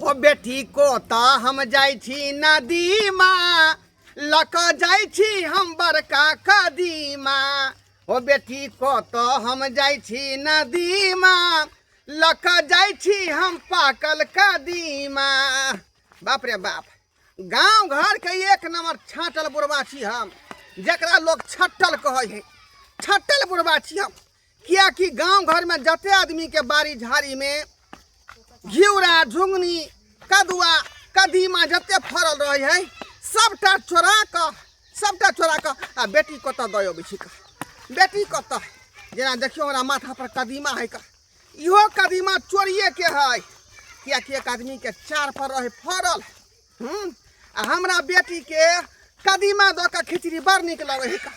ओ बेटी को तो हम जाई छी नदी माँ लक जाई छी हम बड़का कदीमा। ओ बेटी को तो हम जाई छी नदी माँ लक जाई छी हम पाकल कदीमा। बाप रे बाप, गांव घर के एक नंबर छाटल बुढ़वा छी हम, जकरा लोग छट्टल कहे है। छट्टल बुढ़वा छी हम, किया कि गांव घर में जते आदमी के बाड़ी झाड़ी में घिउरा झुंगनी कदुआ कदीमा जते फरल रहे है सबटा चोरा क आ बेटी कत दयो बेसी का। बेटी कत जेना देखियो हमरा माथा पर कदीमा है का, इहो कदीमा चोरिए के है, किया कि एक आदमी के चार पर रहे फरल। आ हमरा बेटी के कदीमा द के खिचड़ी बड़ निक लगे है का,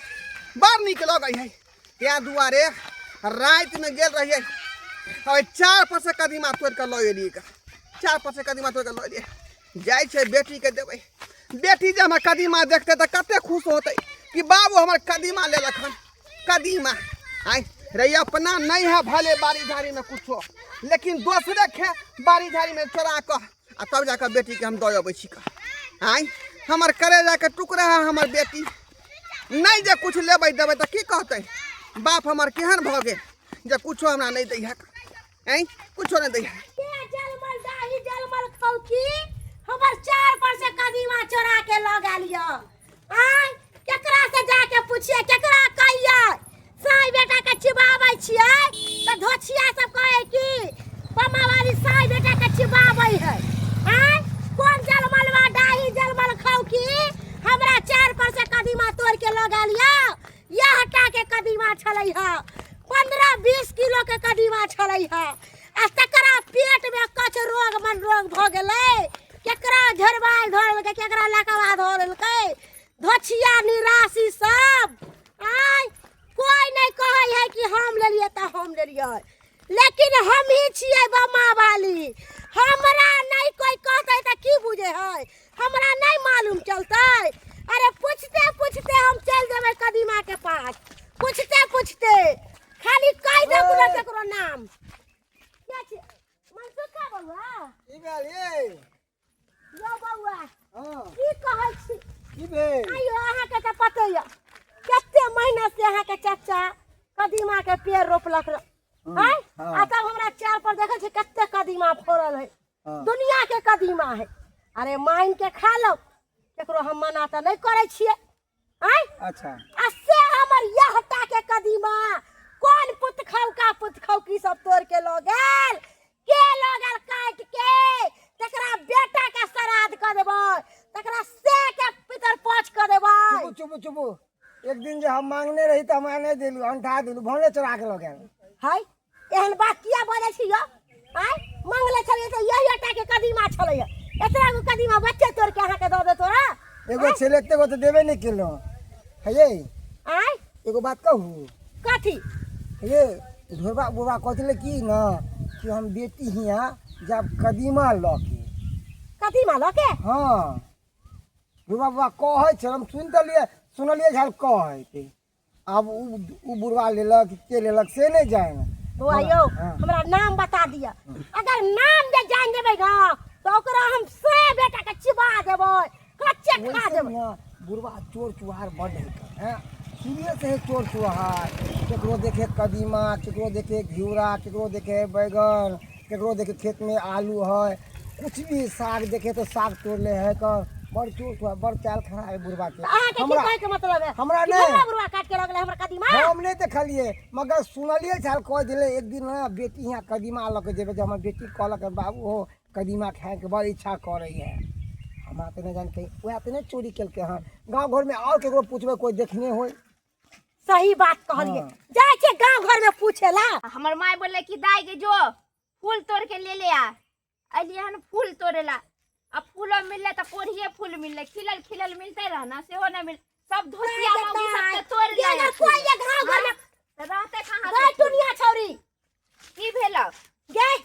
बड़ निक लगे है। त्या दुआरे रात में गेल रहिए, अब चार पर से कदीमा तोड़ के लो एलिए का, चार पर से कदीमा तोड़ के लो एलिए। जाय छे बेटी के देवे, बेटी जब हमरा कदीमा देखते तो कते खुश होते कि बाबू हमर कदीमा ले लखन। कदीमा आई रही अपना नहीं है भले बाड़ी झाड़ी में कुछो, लेकिन दूसरे खे बाड़ी झाड़ी में चोरा क आ तब जाकर बेटी के हम दो बैसी का। आई हमर करेजा के टुकड़ा है हमर बेटी, नहीं जे कुछ लेबै देबै तो की कहते बाप हमर केहन भ गेल जे कुछो हमरा नहीं दै है। आई कुछो नहीं दै है। जलमल दाही जलमल खौकी हमर चार पर से कदीमा चोरा के लगा लियो। आई केकरा से जाके पूछिए, केकरा कहिए साई बेटा के चिबाबै छियै त धोछिया सब कहे कि पम्मा वाली साई बेटा के चिबाबै है। आई कौन जलमलवा दाही जलमल खौकी हमरा चार पर से कदीमा तोड़ के लगा लियो। ये हटा के कदीमा छलै है, 15-20 किलो के कदीमा छलै है। आ तकरा पेट में कछ रोग मन रोग भ गेलै, केकरा झरबाई धरल के केकरा लकवा धरल के धोछिया निराशी सब। आई कोई नहीं कहे है कि हम ले लिए त हम ले लिए, लेकिन हम ही छिए बम्मा वाली। हमरा नहीं कोई कहते त की बुझे है, हमरा नहीं मालूम चलते। अरे पूछते पूछते हम चल जेबै कदीमा के पास, पूछते पूछते खाली कह दे केकरो नाम। क्या छे मनसुखा बउआ ई भेल ये यो बउआ हां की कहै छी की भेल? आइयो अहाँ के त पते य कते महीना से अहाँ के चाचा कदीमा के पेड़ रोपलक है। आ तब हमरा चार पर देखे छे कते कदीमा फरल है, दुनिया के कदीमा है। अरे माइन के खा लो, केकरो हम मना त नहीं करे छिए। आई अच्छा आ से हमर ये हटा के कदीमा कौन पुत खौकी सब तोड़ के लो गेल, के लो गेल काट के तकरा बेटा के श्राद्ध कर देबै, तकरा से के पितर पोछ कर देबै। चुप चुप, एक दिन जे हम मांगने रही त हमरा नहीं देलु, अंठा देलु, भने चोरा के ल गेल। है एहन बात किया बोले छी यो? आई मंगले छलिए त यही हटा के कदीमा छलै है, एतरा गो कदीमा बच्चे तोड़ के अहाँ के द दे तोरा। एगो छेलेते को तो देबे नहीं केलो है ये। आई एगो बात कहू, कथी ये ढोरबा बुबा कहले की न कि हम बेटी हिया जब कदीमा ल के। कदीमा ल के? हां बुबा बुबा कहे छ, हम सुनलिए झल कहे थे। अब उ बुढ़वा लेलक के लेलक से नहीं जाए ना। बुआ यो हमरा नाम बता दिया, अगर नाम जे जान देबै ना तो ओकरा हम से बेटा के चिबा देबै, कच्चे खा देबै। बुढ़वा चोर चुहार बड़ है, शुरू से है चोर चुहार। केकरो देखे कदीमा, केकरो देखे घिउरा, केकरो देखे बैगन, केकरो देखे खेत में आलू है, कुछ भी साग देखे तो साग तोड़ ले है। बड़ चोर चुहार, बड़ चाल खड़ा है बुढ़वा के। हमरा के मतलब है हमरा कि नहीं हमरा बुढ़वा काट के लगले हमरा कदीमा। हम नहीं देखलिए, मगर सुनलिए झाल कह दिले एक दिन ना बेटी यहाँ कदीमा ल के जेबे। हमर बेटी कहलक बाबू हो कदीमा खाए के बड़ इच्छा कर रही है। हमरा तो नहीं जानते वह तो नहीं चोरी केलके हन। गांव घर में और केकरो पूछबे कोई देखने हो। सही बात कहलिए, जाय छे गांव घर में पूछेला। हमर माय बोले कि दाई के जो फूल तोड़ के ले आ, अलिए हन फूल तोड़ेला। अब फूलो मिलले त कोढ़िए फूल मिलले, खिलल खिलल मिलते रहना से हो ना मिल, सब धोसिया मौगी सब के तोड़ ले। अगर कोई ये गांव घर में रहते कहां गई दुनिया छौरी की भेला गई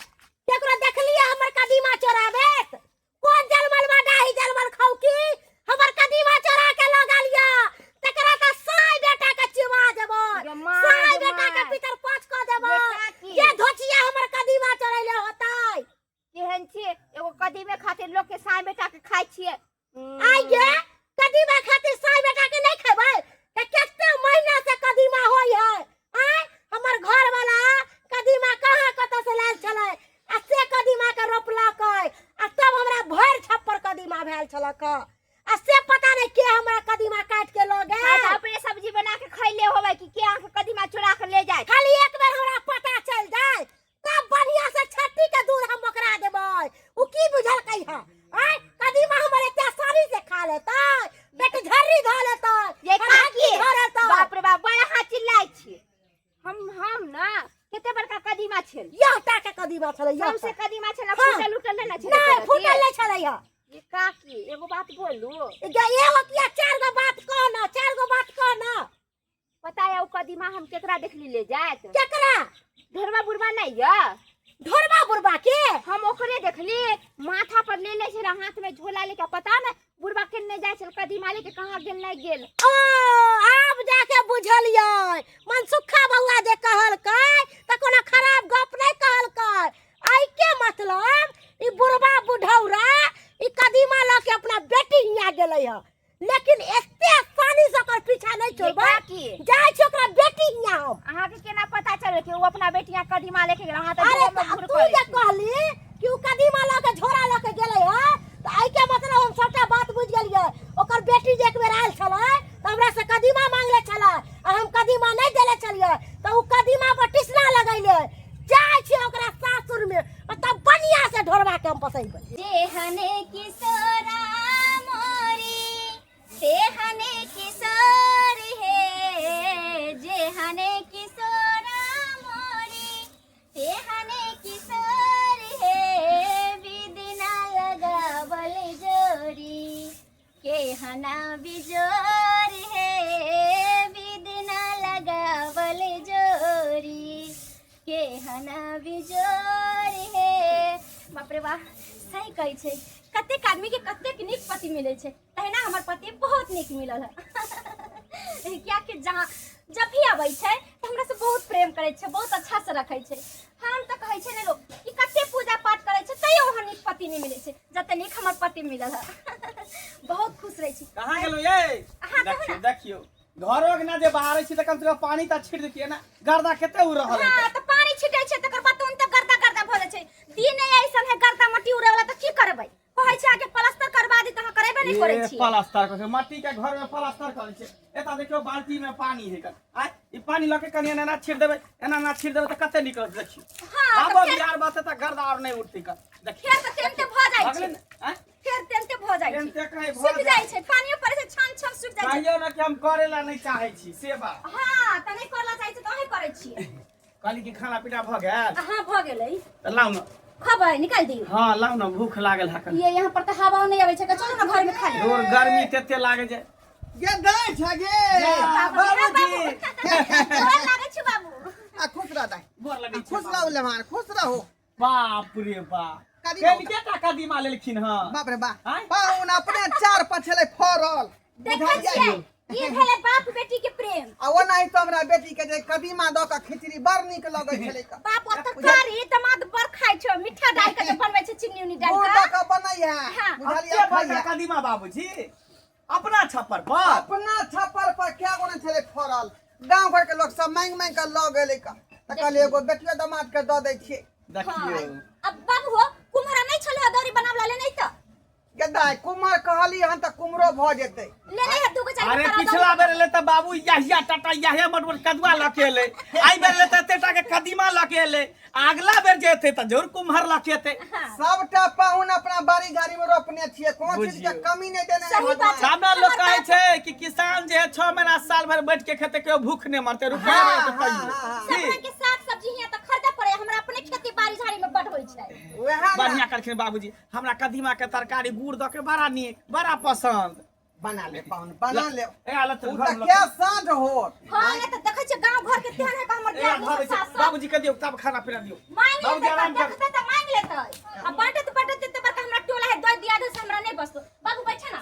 केकरो देखलिए हमर कदीमा चोराबेत? कौन जलमलवा दाही जलमल खौकी हमर कदीमा चोरा के लगा लिया, तकरा त साई बेटा के चिबा देबो, साई बेटा के पितर पोछ क देबो। के धोचिया हमर कदीमा चोरैले होतै? केहन छी एगो कदीमे लोग के साई बेटा के खाई छिए आइए कदीमा खातिर साई बेटा के नहीं खेबै के कितने महीना से कदीमा होय है आय हमर घर वाला कदीमा कहां कत से लाल छलै आ से कदीमा के रोपलकै आ तब हमरा भर छप्पर कदीमा भेल छलक आ से पता नहीं के हमरा कदीमा काट के ल गेल हां अपने सब्जी बना के खइले होबै कि के आके कदीमा चुरा के ले जाए खाली एक बेर हमरा पता चल जाए तब बढ़िया से छट्टी के दूध हम ओकरा देबै उ की बुझल कहि है आय कदीमा हमरे ते सारी से खा लेतै बेट झर्री ध लेतै ये काकी धर लेतै बाप रे बाप बड़ा हाथ चिल्लाइ छी हम ना केते बड़का कदीमा छल यह टा के कदीमा छलै यह सबसे कदीमा छल हाँ। फूटल उठल ना छल नहीं फूटल नहीं छलै यह ये काकी एगो बात बोलू एगो किया चार गो बात कह ना पता है उ कदीमा हम केकरा देखली ले जात केकरा ढोरबा बुढ़बा नहीं है ढोरबा बुढ़बा के हम ओकरे देखली माथा पर ले ले छे हाथ में झोला लेके पता न बुढ़बा केने जाय छल कदीमा लेके कहां गेल नहीं गेल ओ आब जाके बुझलियै मनसुखा बउआ जे कहलकै त कोनो खराब गप नहीं कहलकै आई के मतलब ई बुढ़बा बुढ़ौरा ई कदीमा ल के अपना बेटी हिया गेलै ह लेकिन एते आसानी से ओकर पीछा नहीं छोड़बै काकी जाय छै ओकरा बेटी हिया हम अहाँ के केना पता चले कि वो अपना बेटिया कदीमा लेके गेल अहाँ त अरे घूर तू जे कहली कि उ कदीमा ल के झोरा ल के गेलै ह त आई के मतलब हम सबटा बात बुझ गेलियै ओकर बेटी जे एक बेर आयल छलै त हमरा से कदीमा मांगले छलै आ हम कदीमा नहीं देले छलियै त उ कदीमा पर टिसना लगैले जाय छै ओकरा सासुर में तब बढ़िया से ढोरबा के हम पसैबै देहने किशोरा मोरी देहने किशोर है जेहने किशोरा मोरी देहने किशोर है बिदना लगावल जोरी केहना बिजोर है बिदना लगावल जोरी केहना बिजोर है बाप रे बाप सही कहै छै कतेक आदमी के कतेक नीक पति मिले छै तहिना हमर पति बहुत नीक मिलल है क्या कि जहाँ जब भी आबै छै तो हमरा से बहुत प्रेम करे छै बहुत अच्छा से रखे छै हम तो कहै छै ने लोग कि कते पूजा पाठ करे छै तैयो ओहन नीक पति नहीं मिले छै जते नीक हमर पति मिलल है बहुत खुश रहे छी कहां गेलो ये देखियो देखियो घरो के ना जे बाहर छी त कम से कम पानी त छिड़ देतिए ना गर्दा केते उ रहल है हां तो पानी छिटै छै तकर बाद तुम तो गर्दा गर्दा भ जाय छै दिन ऐसन है गर्दा मट्टी उड़े वाला त की करबै कहै छै आगे प्लास्टर करबा दी त हम करेबे नहीं करै छी प्लास्टर करे मट्टी के घर में प्लास्टर करे छै एता देखियो बाल्टी में पानी है आय ई पानी लके कनी एना ना छिड़ देबै एना ना छिड़ देबै त कते निकल देखियो हां अब बिहार बात त गर्दा और नहीं उठती का देखियो फेर त तेंते भ जाय छै हैं फेर तेंते भ जाय छै तेंते कहीं भ सूख जाय छै पानियो पड़े छै छान छान सूख जाय छै कहियो ना कि हम करेला नहीं चाहे छी सेवा हां त नहीं करला चाहै छै त अहीं करै छी काली के खाना पीना भ गेल हां भ गेलै त लाउ न खबै निकाल दियौ हां लाउ न भूख लागल है ये यहाँ पर त हवा नहीं आबै छै चलो ना घर में खा ले और गर्मी तेते लागे जे गे दाई छगे बाबूजी गोर लागै छै बाबू आ खुश रह दाई गोर लगै छै खुश रहो लेमान खुश रहो बाप रे बाप कदीमा केटा कदीमा लेलखिन हँ बाप रे बाप आँय? पाउन अपने चार पछले फरल देखै छियै ई भेलै बाप बेटी के प्रेम आ ओ नहीं तो हमरा बेटी के जे कदीमा द के खिचड़ी बड़ नीक लगे छले का बाप ओत कारी दमाद बड़ खाइ छौ मीठा डाल के जे बनबै छै चिन्नी उनी डाल गुड़ के द के बनैया हाँ। बुझलिए अच्छे बड़का भैया कदीमा बाबूजी अपना छप्पर पर अपना छप्पर पर क्या गोने छले फरल गांव घर के लोग सब मांग मांग के ल गेले का त कहले एगो बेटिया दामाद के द दै छिए देखियो अब बाबू हो कुम्हारा नहीं छले दौरी बनावला ले नहीं त गदाई कुमार कहली हन त कुमरो भ जेते ले नहीं है दुगो चाहिए अरे पिछला बेर ले त बाबू यहिया टाटा यहिया मोटमोट कदुआ लकेले आई बेर ले त तेटा के कदीमा लकेले अगला बेर जेते त जरूर कुम्हार लकेते सबटा पाहुन अपना बाड़ी गाड़ी में रोपने छिए कोन चीज के बुझियो। कमी नहीं देने सही बात है। सामने लोग कहे छै कि किसान जे है 6 महीना साल भर बैठ के खेते के भूख नहीं मरते रुपया हाँ, में तो हाँ, कहियो हाँ, हाँ। सब रंग के साग सब्जी हिया त खरीदे पड़े हमरा अपने खेती बाड़ी झाड़ी में बड होई छै वह बढ़िया करखिन बाबूजी हमरा कदीमा के तरकारी गुड़ द के बड़ा नीक बड़ा पसंद बना ले पाहुन बना ले ए हालत उ घर त क्या साँझ हो हां ये त देखै छै गांव घर के तेहन है हमर दियाद सास बाबूजी के दियो तब खाना पीना दियो मांग बाबूजी लेते आराम कर देखते त मांग लेते आ बाटत बाटत ते बड़का हमरा टोला है दो दियाद से हमरा नहीं बसतो बाबू बैठे ना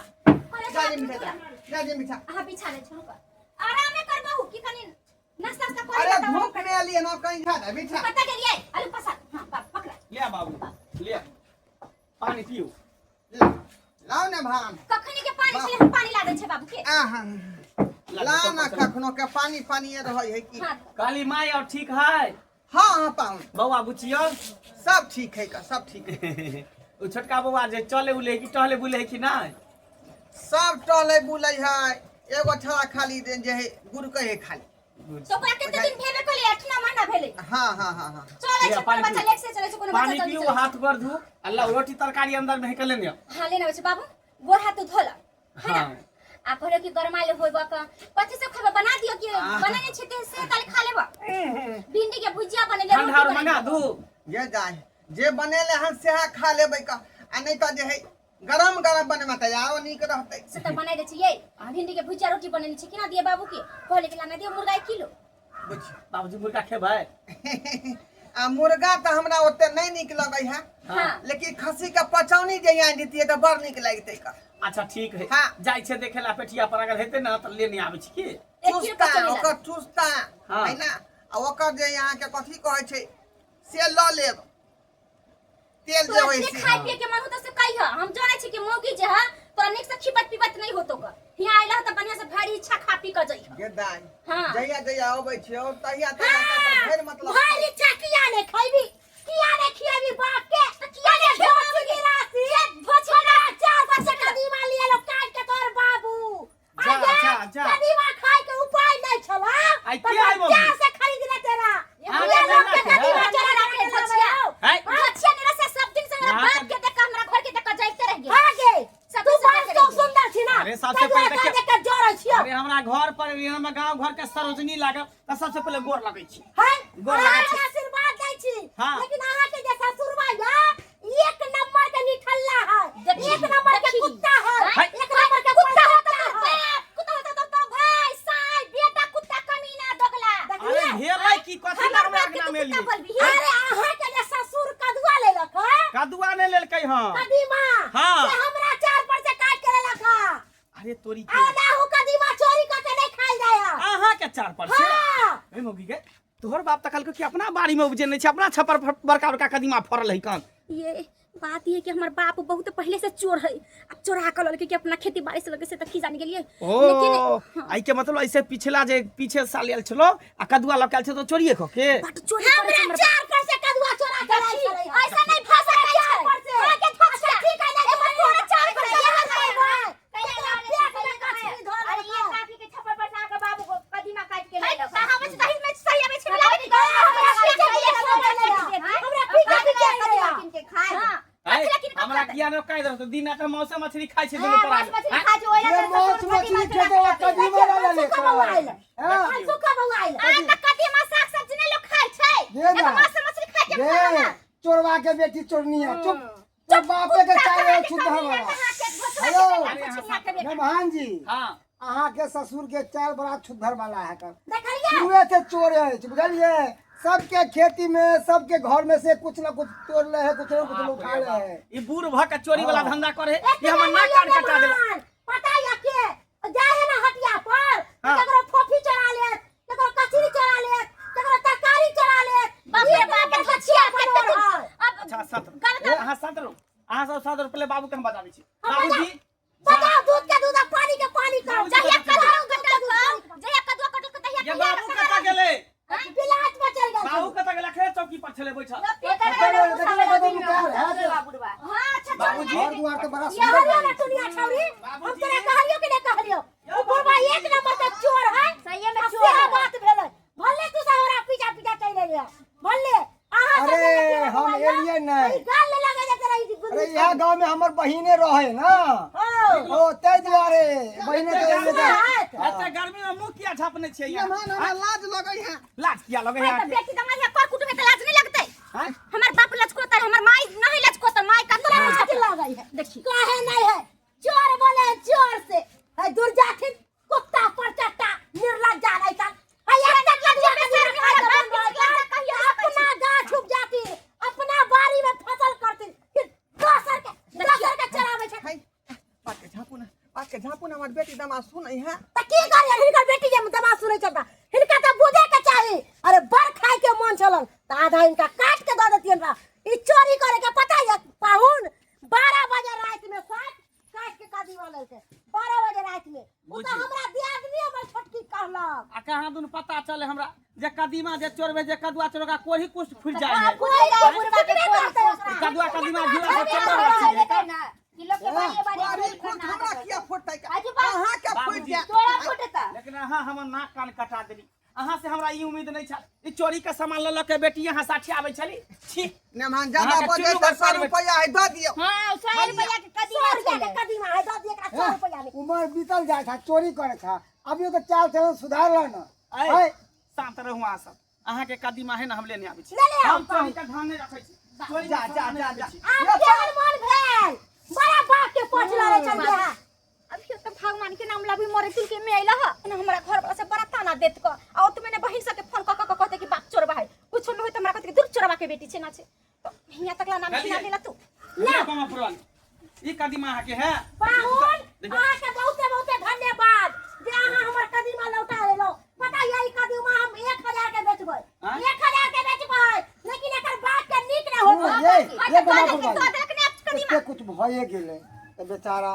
जाजे मीठा जाजे मीठा हां बिछा ले छौ पर आराम कर बाबू की कनी नाश्ता सा कर अरे भूख में आली ना कहीं खा दे मीठा पता गेलिए आलू पसा हां पकड़ा ले बाबू ले पानी पियो लाओ ने भान कखनी के पानी छले हम पानी ला दे छै बाबू के आहा लाओ ना कखनो के पानी पानी रहै है कि हां काली माई और ठीक है हाँ हाँ पाऊँ बउआ बुचियो सब ठीक है का सब ठीक है उ छोटका बउआ जे चले उले कि टहले बुले है कि नहीं सब टहले बुलै है एगो छड़ा खाली दे जे है गुड़ के है खाली तो ओकरा कते दिन भेबे कोली 8 महीना भेले हाँ हाँ हाँ हाँ चले लिया, छै पानी बच्चा पी। लेक से चले छै कोनो पानी बच्चा पियो हाथ गोर धो अल्लाह रोटी तरकारी अंदर में हेकले ने हां लेना छै बाबू गोर हाथ धोला है ना हाँ आ कहले कि गरमाइले होइबा का कथि से खबा बना दियो कि बनेने छै ते से ताले खा लेबा भिंडी के भुजिया बनेले ठंडा और मंगा दू ये जाए जे बनेले हन से खा लेबै का आ नहीं तो जे है गरम गरम बने में तैयार नीक रहतै से त बनाइ दे छियै भिंडी के भुजिया रोटी बनेने छै किना दिए बाबू के कहले कि लाना दियो मुर्गा 1 किलो बुझ बाबूजी मुर्गा खेबै आ मुर्गा तो हमरा ओते नहीं निक लगे है हां लेकिन खस्सी का पचौनी जे यहाँ देतिए तो बड़ निक लगते का अच्छा ठीक है हाँ। जाय छै देखेला पेटिया पर अगर हेते ना त लेने आबै छी की 1 किलो चुस्ता पचौनी ओकर चुस्ता हाँ। है ना आ ओकर जे यहाँ के कथी कहै छै से ल लेब तेल जे होय तो से खाइ पिए के मन होता से कहि हम जानै छी कि मौगी जे है तोरा निक से खिपत पिपत नहीं होतो का हिया आइला त बढ़िया से भारी इच्छा खा पी क जई गे दाई हां जइया जइया अबै छै और तहिया तहिया पर फेर मतलब भारी चकिया ने खइबी किया ने खियाबी बाप के तो किया ने भोज गिरासी भोजना 4 वर्ष कदीमा लिए लो काट के तोर बाबू जा, जा। कदीमा खाए के उपाय नहीं छला आई के आई मम्मी? क्या से खरीद ले तेरा हाँ, ये लोग के जा, कदीमा जा। चला रखे भोजिया है बच्चा मेरा से सब दिन से यहाँ बाप के देख हमरा घर के देख जाइते रह गए आगे सब तू से बात देख तो रह सुंदर छी ना अरे सबसे पहले कदीमा देखिए- के जोर छियो अरे हमरा घर पर हम गांव घर के सरोजनी लागल त सबसे पहले गोर लगै छी है गोर लगा छी। आशीर्वाद दै छी हाँ। लेकिन अहाँ के जे ससुरबा या एक नंबर के निठल्ला है देखी, एक नंबर के देखी। कुत्ता है है? एक नंबर के कुत्ता कुत्ता होता है तो कुत्ता होता तो भाई साई बेटा कुत्ता कमीना दोगला अरे घेरै की कथी हमर लगबै बाप के अंगना तू में कुत्ता ली बोलबी अरे अहाँ के जे ससुर कदुआ लेलक है कदुआ ने लेलकै हां कदीमा हाँ। से हमरा 4 पर से काट के लेलक है अरे तोरी आ के ना हु कदीमा चोरी क के नहीं खाई जाया अहाँ के 4 पर से हां ए मोगी के तोहर बाप त कहलकै कि अपना बाड़ी में उपजे नहीं छै अपना छपर बड़का बड़का कदीमा फरल है कान ये बात ये कि हमार बाप बहुत पहले से चोर है अब चोरा कर लगे कि अपना खेती बाड़ी से लगे से तक की जाने के लिए ओ आई के मतलब ऐसे पिछला जे पीछे साल आयल छलो आ कदुआ लकाल छ तो चोरिए ख के बट चोरी करे हमरा हमर 4 पर से कदुआ चोरा के लाई चले ऐसा नहीं फंसा है 4 पर से आगे फंसा ठीक है ना एगो तोरा 4 पर से यहाँ यहाँ नहीं है है पेट में कछली धर अरे ये काफी के छप्पर पर से आके बाबू को कदीमा काट के ले लो हमें सही में सही में छिला के हमरा पीछे पीछे किन के खाए हां हमरा किया न कह दो दिन का मौसम मछली खाइ छै हां दोनों माछ पर मछली खा जो ये मांस मछली खेते ला कदीमा ला लेकर हां सुखा बउआइल आ त कदीमा साग सब्जी नहीं लोग खाइ छै ये ना। एगो माछ मछली खा के ये खाना चोरवा के बेटी चोरनी है चुप चुप बापे के चाहे शुद्ध हमारा हेलो मेहमान जी हां अहाँ के ससुर के 4 बड़ा छुद्धर वाला है कर देखलिए शुरुए से चोर है बुझलिए सबके खेती में सबके घर में से कुछ न कुछ तोड़ ले है कुछ न कुछ उठा ले है ई बूढ़ भ के चोरी वाला हाँ। धंधा करे ये हमर नाक काट कटा देला पता है के जाए ना हटिया पर हाँ। केकरो फोफी चढ़ा ले केकरो कचरी चढ़ा ले केकरो तरकारी चढ़ा ले बाप रे बाप के बचिया के अब अच्छा सत अहाँ सत रहो अहाँ सब सत पहले बाबू के हम बताबै छी बाबूजी बताओ दूध के दूध पानी के पानी कर बाबूजी जहिया बताओ। कदुआ कटल खाओ जया कदुआ कटल के तहिया ये बाबू कता गेले बिलाज में चल गया बाबू कता गेला खेत चौकी पर छले बैठल हां अच्छा बाबूजी घर दुआर तो बड़ा ये सुंदर हरियो है। ना दुनिया छौरी हम बाबूजी। तोरा कहलियो कि नहीं कहलियो ओ बुढ़वा एक नंबर के चोर है सही में अब चोर सेहा है। बात भेलै भले तू हमरा पीछा पीछा चले ले भले आहा अरे हम एलिए नहीं गाल ले लगा जाते रही थी अरे यह गांव में हमर बहिने रहे ना ओ ते दुआरे बहिने के एलिए तो एते गर्मी में मुंह किया झापने छियै ये यार मान हमरा लाज लगै है लाज किया लगे तो है बेटी दमा है कर कुटुम में लाज नहीं लगते हां हमार बाप लचकोता है हमार माई नहीं लचकोता माई का तोरा मुझे मुझे लग गई है देखी काहे नहीं है चोर बोले चोर से है दुर्जाति कुत्ता पर चट्टा निर्लज्जा नहीं था है एक तक लग जाए सर अपना गाछ उग जाती अपना बारी में फसल करती फिर दोसर के चरावे छै है बात के झापू ना हमर बेटी दमा सुनै है त की करिए हिनकर बेटी जे दमा सुनै छटा हिनका त बुझे के चाही अरे बर खाए के मन चलन त आधा इनका काट के द देतियन रा ई चोरी करे के पता है पाहुन 12 बजे रात में अहाँ दुनू पता चले हमरा जे कदीमा जे चोरबे जे कदुआ चोरगा कोही कुछ फुट जाए है कदुआ कदीमा घिरा से चोरबे किलो के बारी अरे बारी फुट हमरा किया फुटतै का आजू बा अहाँ के फुट बाबूजी, जा तोरा फुटता लेकिन अहाँ हमर नाक कान कटा देली अहाँ से हमरा ई उम्मीद नहीं छल ई चोरी के सामान ल के बेटी यहाँ साठी आबै छली छी नेमान ज्यादा अहाँ के बजे चुल्लू 10 घर रुपया है दऽ दियौ हां 100 रुपया के कदीमा के कदीमा है दो दिए 100 रुपया में उम्र बीतल जाए था चोरी करे था अभी तो चाल चलन सुधार ला ना ऐ शांत रहू अहाँ सब अहाँ के कदीमा है ना हम लेने आबै छी ले ले हम चोरी के ध्यान नहीं रखै छी चोरी जा जा जा जा आप केहन मन भेल बड़ा बाप के पोछ लड़े चलिए अभी तो भगवान के नाम ला भी मरे तुल के में आइला ह ना हमरा घर वाला से बड़ा ताना देत क आ तो मैंने बहिन से के फोन क कहते कि बाप चोरबा है कुछ न होय त हमरा कहते कि दूर चोरबा के बेटी छे ना छे तो हिया तकला नाम खिला देला तू ले कमा पुरान ई कदीमा अहाँ के है पाहुन अहाँ के बहुते बहुते धन्यवाद जे अहाँ हमर कदीमा लौटा लेलो पता यही कदीमा हम 1000 के बेचबै 1000 के बेचबै लेकिन एकर बात के नीक न होतो ये बना तो पड़वा देखने इसके कुछ भये गेले तो बेचारा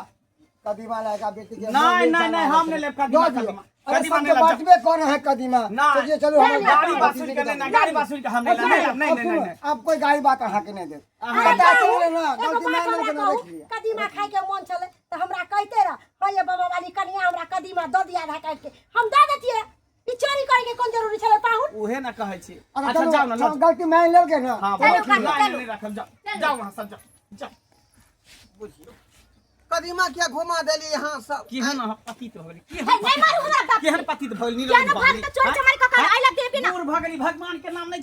कदीमा लाएगा बेटी के नहीं नहीं नहीं हम नहीं ले कदीमा कदीमा कदीमा नहीं ले बांटबे कौन है कदीमा नहीं। चलिए चलो हम गाड़ी बासुरी के नहीं गाड़ी बासुरी का हम नहीं नहीं नहीं नहीं आप कोई गाड़ी बात अहाँ के नहीं दे अहाँ पता चले ना गलती मान लो के ना देख लिया कदीमा खाए के मन छले त हमरा कहते रह भैया बाबा वाली कन्या हमरा कदीमा द दिया आधा काट के हम दे देतिए ई चोरी करे के कोन जरूरी छले पाहुन उहे ना कहै छी अच्छा अच्छा जाओ ना गलती मान लेल के ना हां नहीं रखब जाओ जाओ वहां सब जाओ जाओ बुझियो कदीमा किया घुमा देली यहाँ सब की है ना पति तो होली की नहीं मारू हमरा बाप केहन पति तो भइल क्या ना भाग त चोर चमारी ककर आइला देबी ना दूर भगली भगवान के नाम नहीं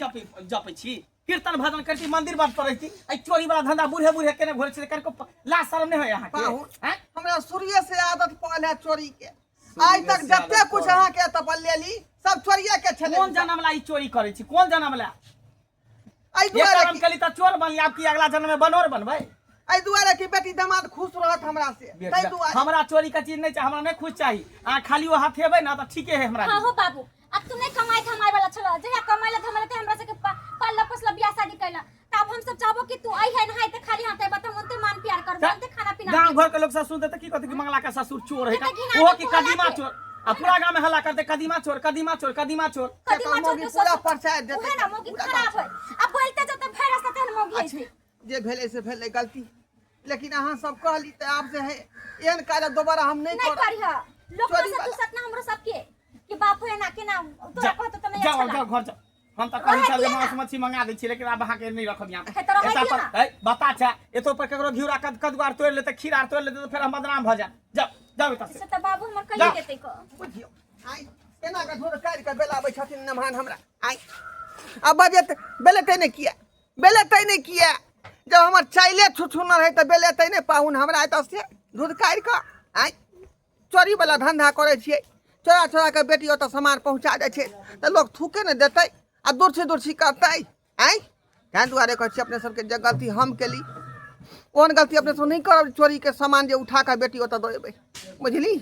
जपै छी कीर्तन भजन करती मंदिर बात पढ़ै छी आई चोरी वाला धंधा बूढ़े बूढ़े केने घोर छी कर को लाज शर्म नहीं है यहाँ के पाहुन हैं हमरा सूर्य से आदत पड़ल है चोरी के आज तक जते कुछ अहाँ के तपल लेली सब चोरिये के छले कौन जन्म ला ई चोरी करे छी कौन जन्म ला आई ये दुआरे कर्म कली त चोर बनली आप की अगला जन्म में बनोर बनबै आई दुआरे की बेटी दामाद खुश रहत हमरा से तै दुआरे हमरा चोरी का चीज नहीं चाहिए हमरा नहीं खुश चाहिए आ खाली वो हाथ हेबै ना त ठीके है हमरा हां हो बाबू अब तू नहीं कमाई थमाई वाला छला जया कमाई ला हमरा ते हमरा से के पाला पसला बियाह शादी कैला तब हम सब चाहबो कि तू आई है नहाई ते खाली हाथे बता मनते मान प्यार कर बनते खाना पीना गांव घर के लोग सब सुनते त की कहते कि मंगला का ससुर चोर है का वो की कदीमा चोर आ पूरा गांव में हल्ला करते कदीमा चोर कदीमा चोर कदीमा चोर कदीमा चोर के पूरा परचाय देते ओहे ना मोगी खराब है अब बोलते जते फेर सते मोगी अच्छा जे भेले से भेले गलती लेकिन अहाँ सब कहली त आप से है एहन कार्य दोबारा हम नहीं नहीं करब करिहा लोग चोरी से तू वाला। सतना हमरो सबके कि बाप है ना के ना तोरा कहत त नहीं जाओ अच्छा जाओ घर जाओ हम त कहि चल मांस मच्छी मंगा दै छी लेकिन अब अहाँ के नहीं रखब है तो यहाँ रह एता दिया पर ए बता छा एतो पर केकरो घिउरा कदुआर तोड़ लेते खीरा तोड़ लेते तो फिर हम बदनाम भ जा जाओ जाओ एता से से त बाबू हमर कहिए देते को बुझियो आई एना का धोर काट के बेलाबै छथिन नमहान हमरा आई अब बजे बेलेते नहीं किया बेलेते नहीं किया जब हमर चाइले छुछुनर है त बेलेते नहीं पाहुन हमरा एत से दूध काट के आई चोरी वाला धंधा करे छियै चोरा चोरा के बेटी ओत सामान पहुंचा दै छै त लोग थूके न देतै आ दूर से करतै आई ताहि दुआरे कहै छी अपने सबके जे गलती हम केली ओहन गलती अपने सब नहीं करब चोरी के सामान जे उठा के बेटी ओत दऽ देबै बुझली।